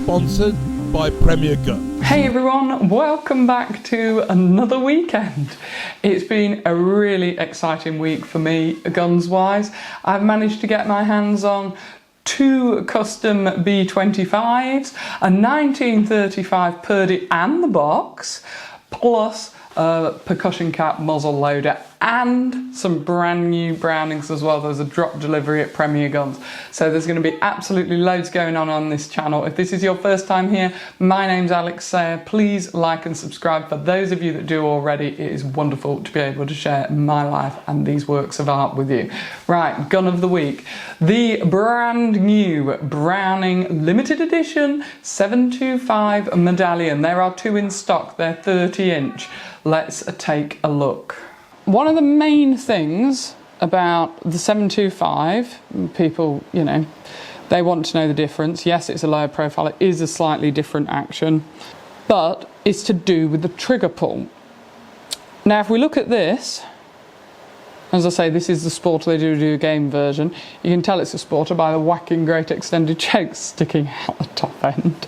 sponsored by Premier Gun. Hey everyone, welcome back to another weekend. It's been a really exciting week for me, guns wise. I've managed to get my hands on 2 custom B25s, a 1935 Purdey and the box, plus a percussion cap muzzle loader and some brand new Brownings as well. There's a drop delivery at Premier Guns. So there's going to be absolutely loads going on this channel. If this is your first time here, my name's Alex Sayer. Please like and subscribe. For those of you that do already, it is wonderful to be able to share my life and these works of art with you. Right, gun of the week. The brand new Browning limited edition 725 Medallion. There are 2 in stock. They're 30-inch. Let's take a look. One of the main things about the 725, people, you know, they want to know the difference. Yes, it's a lower profile, it is a slightly different action, but it's to do with the trigger pull. Now, if we look at this, as I say, this is the Sporter, they do a game version. You can tell it's a Sporter by the whacking great extended chokes sticking out the top end.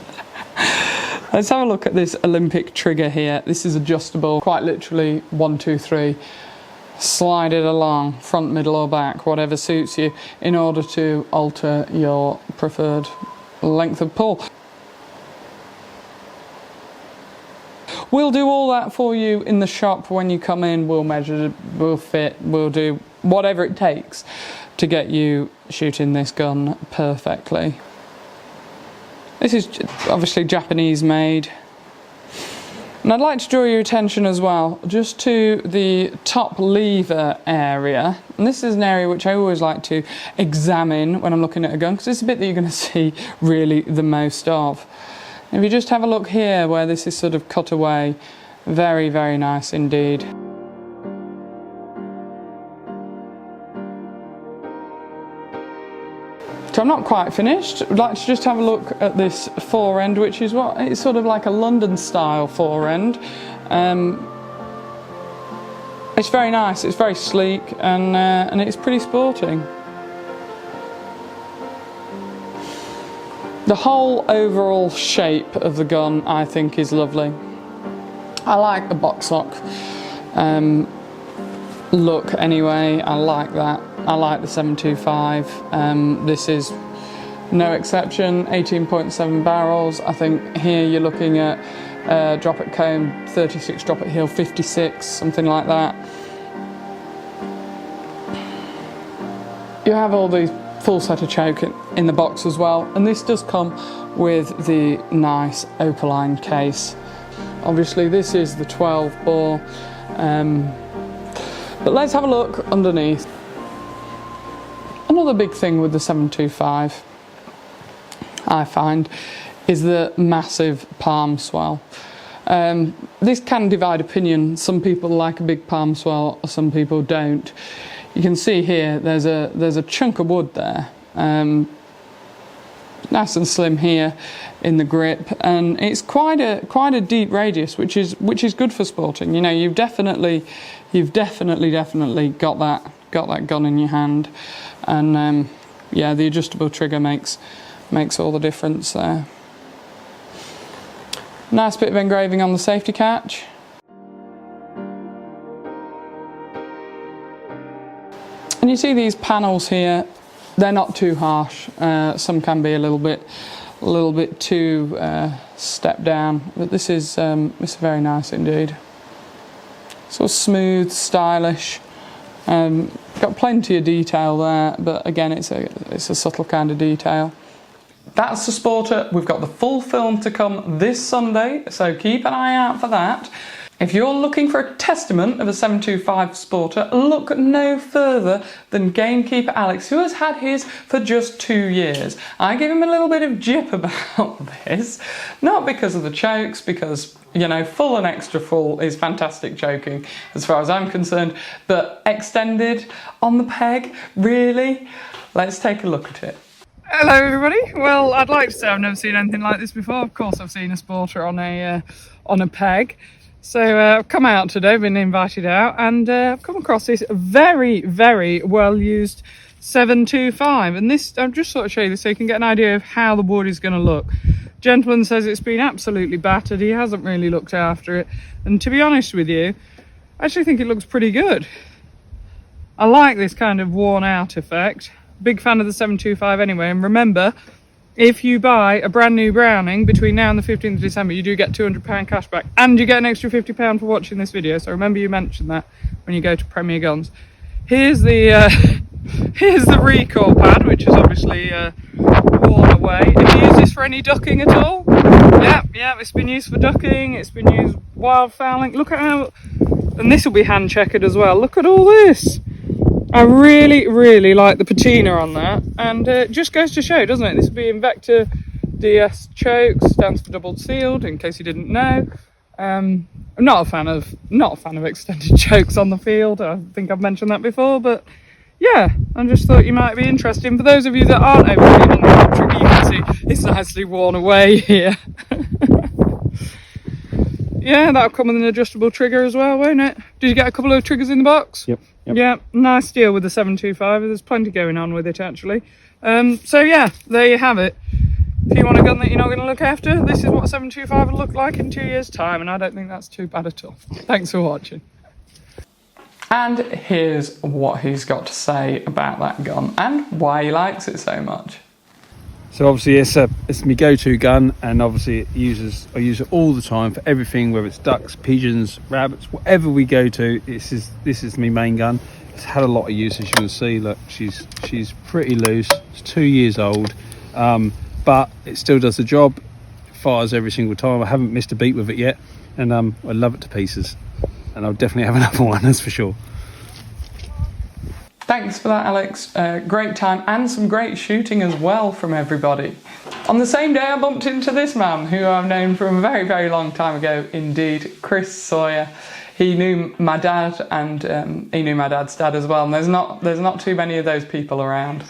Let's have a look at this Olympic trigger here. This is adjustable, quite literally 1, 2, 3. Slide it along, front, middle or back, whatever suits you, in order to alter your preferred length of pull. We'll do all that for you in the shop when you come in. We'll measure, we'll fit, we'll do whatever it takes to get you shooting this gun perfectly. This is obviously Japanese made. And I'd like to draw your attention as well just to the top lever area. And this is an area which I always like to examine when I'm looking at a gun, because it's a bit that you're going to see really the most of. If you just have a look here where this is sort of cut away, very, very nice indeed. So I'm not quite finished. I'd like to just have a look at this fore end, which is what it's sort of like a London style fore end. It's very nice, it's very sleek, and it's pretty sporting. The whole overall shape of the gun, I think, is lovely. I like the box lock look anyway. I like that. I like the 725. This is no exception. 18.7 barrels. I think here you're looking at drop at comb 36, drop at heel 56, something like that. You have all the full set of choke in the box as well, and this does come with the nice opaline case. Obviously this is the 12 bore, but let's have a look underneath. Another big thing with the 725, I find, is the massive palm swell. This can divide opinion. Some people like a big palm swell, or some people don't. You can see here there's a chunk of wood there, nice and slim here in the grip, and it's quite a deep radius, which is good for sporting. You know, you've definitely got that gun in your hand, and yeah, the adjustable trigger makes all the difference there. Nice bit of engraving on the safety catch. And you see these panels here, they're not too harsh. Some can be a little bit too stepped down, but this is very nice indeed. Sort of smooth, stylish. Got plenty of detail there, but again, it's a subtle kind of detail. That's the Sporter. We've got the full film to come this Sunday, so keep an eye out for that. If you're looking for a testament of a 725 Sporter, look no further than Gamekeeper Alex, who has had his for just 2 years. I give him a little bit of jip about this, not because of the chokes, because, you know, full and extra full is fantastic choking as far as I'm concerned, but extended on the peg, really? Let's take a look at it. Hello everybody. Well, I'd like to say I've never seen anything like this before. Of course I've seen a Sporter on a peg. So I've come out today, been invited out, and I've come across this very, very well used 725, and this, I'll just sort of show you this so you can get an idea of how the wood is going to look. Gentleman says it's been absolutely battered. He hasn't really looked after it. And to be honest with you, I actually think it looks pretty good. I like this kind of worn out effect. Big fan of the 725 anyway. And remember, if you buy a brand new Browning between now and the 15th of December, you do get £200 cash back, and you get an extra £50 for watching this video. So remember you mentioned that when you go to Premier Guns. Here's the here's the recoil pad, which is obviously worn away. Have you used this for any ducking at all? Yeah, it's been used for ducking. It's been used wildfowling. Look at how, and this will be hand checkered as well. Look at all this. I really like the patina on that, and it just goes to show, doesn't it? This will be Invector DS chokes, stands for double sealed, in case you didn't know. I'm not a fan of extended chokes on the field. I think I've mentioned that before, but yeah, I just thought you might be interested. For those of you that aren't over keen on the electric, you can see it's nicely worn away here. Yeah, that'll come with an adjustable trigger as well, won't it? Did you get a couple of triggers in the box? Yep. Yeah, nice deal with the 725. There's plenty going on with it, actually. So yeah, there you have it. If you want a gun that you're not going to look after, this is what a 725 will look like in 2 years' time, and I don't think that's too bad at all. Thanks for watching. And here's what he's got to say about that gun and why he likes it so much. So obviously it's my go-to gun, and obviously I use it all the time for everything, whether it's ducks, pigeons, rabbits, whatever we go to. This is my main gun. It's had a lot of use, as you can see. Look, she's pretty loose. It's 2 years old, but it still does the job. It fires every single time. I haven't missed a beat with it yet, and I love it to pieces. And I'll definitely have another one, that's for sure. Thanks for that, Alex. Great time and some great shooting as well from everybody. On the same day, I bumped into this man who I've known from a very long time ago indeed, Chris Sawyer. He knew my dad, and he knew my dad's dad as well. And there's not too many of those people around,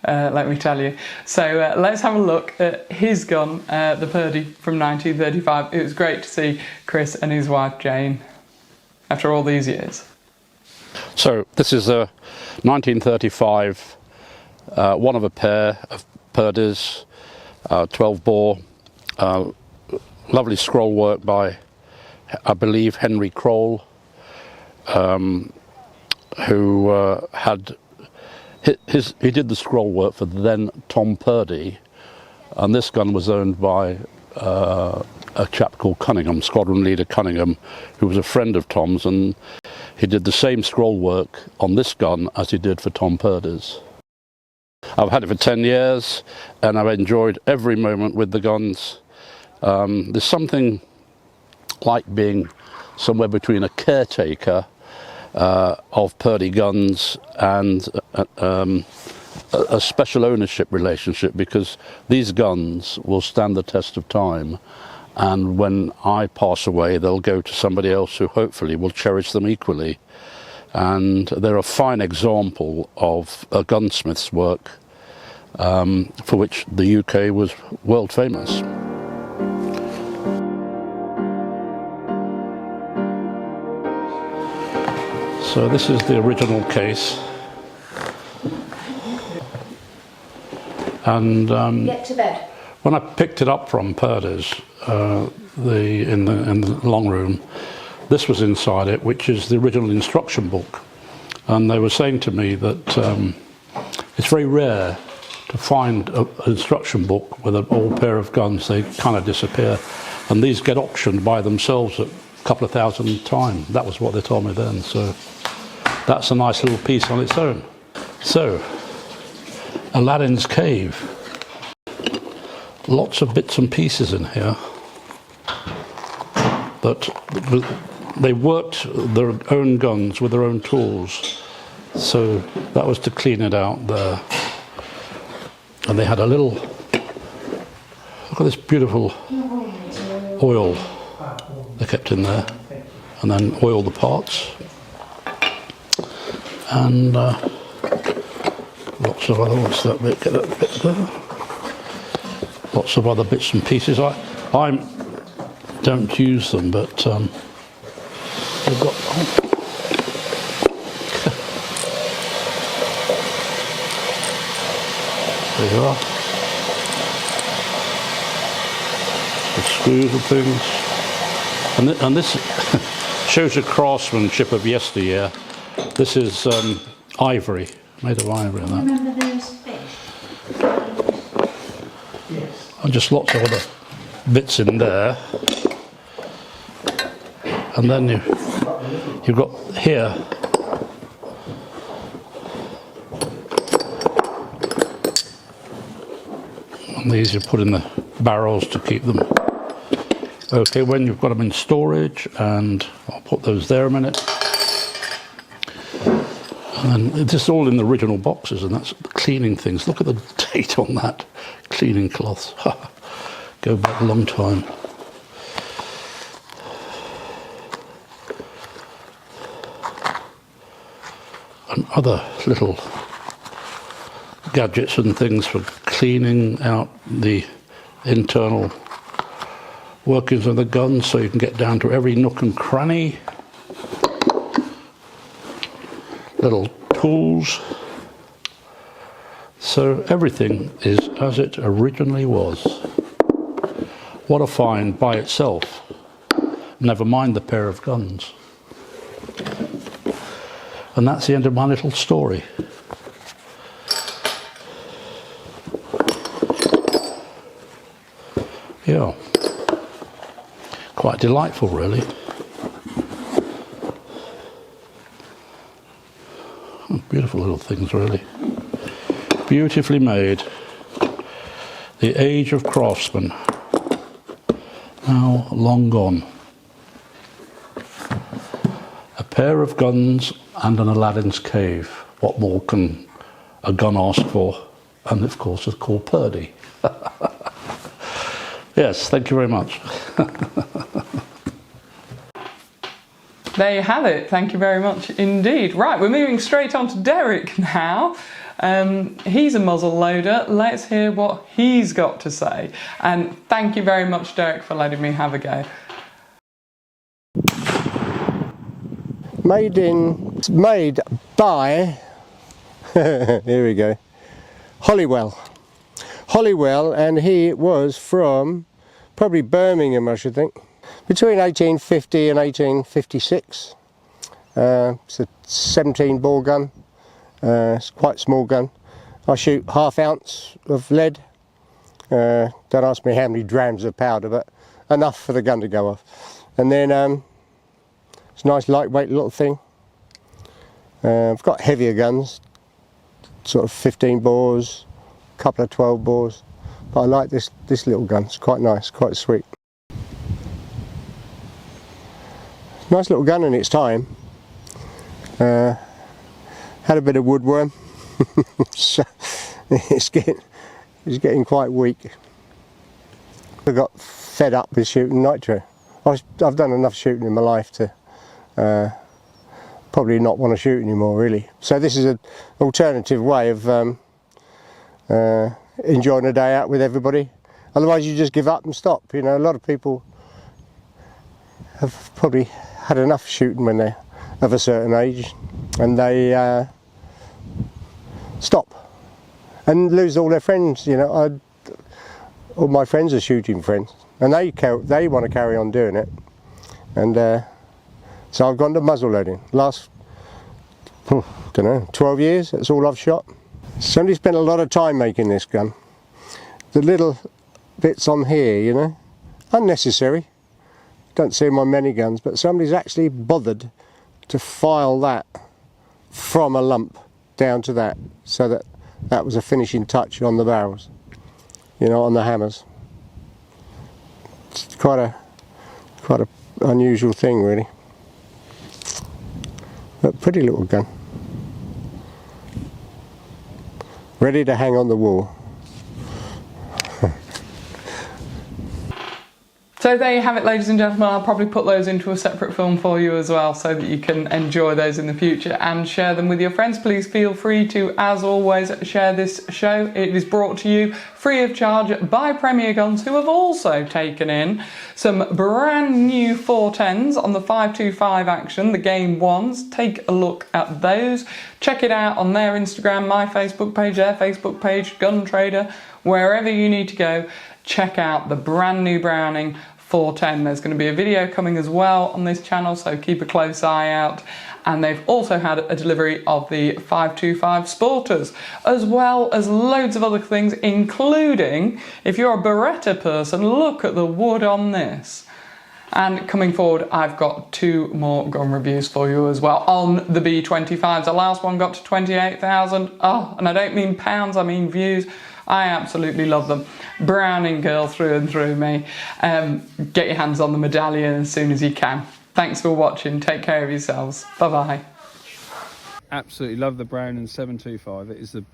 let me tell you. So let's have a look at his gun, the Purdey from 1935. It was great to see Chris and his wife Jane after all these years. So this is a 1935, one of a pair of Purdeys, 12 bore, lovely scroll work by, I believe, Henry Kroll, who he did the scroll work for then Tom Purdey, and this gun was owned by a chap called Cunningham, Squadron Leader Cunningham, who was a friend of Tom's, and he did the same scroll work on this gun as he did for Tom Purdey's. I've had it for 10 years and I've enjoyed every moment with the guns. There's something like being somewhere between a caretaker of Purdey guns and a special ownership relationship, because these guns will stand the test of time. And when I pass away, they'll go to somebody else who hopefully will cherish them equally. And they're a fine example of a gunsmith's work for which the UK was world famous. So this is the original case. And get to bed. When I picked it up from Purdey's, in the long room, this was inside it, which is the original instruction book. And they were saying to me that it's very rare to find an instruction book with an old pair of guns. They kind of disappear, and these get auctioned by themselves at a couple of thousand a time. That was what they told me then. So that's a nice little piece on its own. So, Aladdin's Cave. Lots of bits and pieces in here that they worked their own guns with their own tools, so that was to clean it out there. And they had a little, look at this beautiful oil they kept in there, and then oil the parts, and lots of other, what's that bit, get that bit there. Lots of other bits and pieces. I don't use them, but they've got. There you are. the screws and things. And this shows the craftsmanship of yesteryear. This is ivory, made of ivory. And that. Remember those fish? Yes. And just lots of other bits in there. And then you've got here and these you put in the barrels to keep them. Okay, when you've got them in storage, and I'll put those there a minute. And then this is all in the original boxes, and that's cleaning things. Look at the date on that. Cleaning cloths. Go back a long time. And other little gadgets and things for cleaning out the internal workings of the gun, so you can get down to every nook and cranny. Little tools. So everything is as it originally was. What a find by itself. Never mind the pair of guns. And that's the end of my little story. Yeah. Quite delightful, really. Beautiful little things, really. Beautifully made. The age of craftsmen. Now long gone. A pair of guns and an Aladdin's cave. What more can a gun ask for? And of course it's called Purdey. Yes, thank you very much. There you have it. Thank you very much indeed. Right, we're moving straight on to Derek now. He's a muzzle loader. Let's hear what he's got to say. And thank you very much, Derek, for letting me have a go. Made by, here we go, Hollywell, and he was from probably Birmingham, I should think, between 1850 and 1856. It's a 17 bore gun. It's quite a small gun. I shoot ½ ounce of lead. Don't ask me how many drams of powder, but enough for the gun to go off. And then it's a nice lightweight little thing. I've got heavier guns, sort of 15 bores, a couple of 12 bores, but I like this little gun. It's quite nice, quite sweet. Nice little gun in its time. Had a bit of woodworm, so it's getting quite weak. I got fed up with shooting nitro. I've done enough shooting in my life to probably not want to shoot anymore, really. So this is an alternative way of enjoying a day out with everybody. Otherwise you just give up and stop. You know, a lot of people have probably had enough shooting when they're of a certain age, and they stop and lose all their friends. You know, all my friends are shooting friends, and they want to carry on doing it. And so I've gone to muzzle loading. Last, don't know, 12 years, that's all I've shot. Somebody spent a lot of time making this gun. The little bits on here, you know, unnecessary. Don't see them on many guns, but somebody's actually bothered to file that from a lump down to that, so that was a finishing touch on the barrels, you know, on the hammers. It's quite a unusual thing, really. But pretty little gun. Ready to hang on the wall. So there you have it, ladies and gentlemen. I'll probably put those into a separate film for you as well, so that you can enjoy those in the future and share them with your friends. Please feel free to, as always, share this show. It is brought to you free of charge by Premier Guns, who have also taken in some brand new 410s on the 525 action, the game ones. Take a look at those. Check it out on their Instagram, my Facebook page, their Facebook page, Gun Trader, wherever you need to go. check out the brand new Browning 410. There's going to be a video coming as well on this channel, so keep a close eye out. And they've also had a delivery of the 525 Sporters, as well as loads of other things, including, if you're a Beretta person, look at the wood on this. And coming forward, I've got 2 more gun reviews for you as well on the B25s. The last one got to 28,000. Oh, and I don't mean pounds, I mean views. I absolutely love them. Browning girl through and through me. Get your hands on the Medallion as soon as you can. Thanks for watching. Take care of yourselves. Bye-bye. Absolutely love the Browning 725. It is the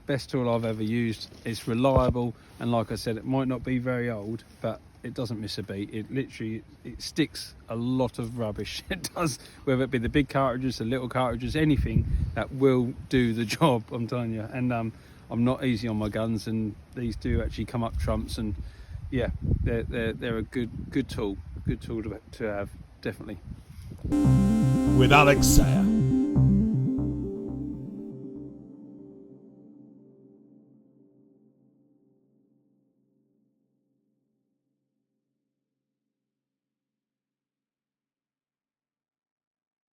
best tool I've ever used. It's reliable, and like I said, it might not be very old, but it doesn't miss a beat. It literally, it sticks a lot of rubbish. It does, whether it be the big cartridges, the little cartridges, anything that will do the job, I'm telling you. And I'm not easy on my guns, and these do actually come up trumps, and yeah, they're a good tool to have, definitely. With Alex Sayer.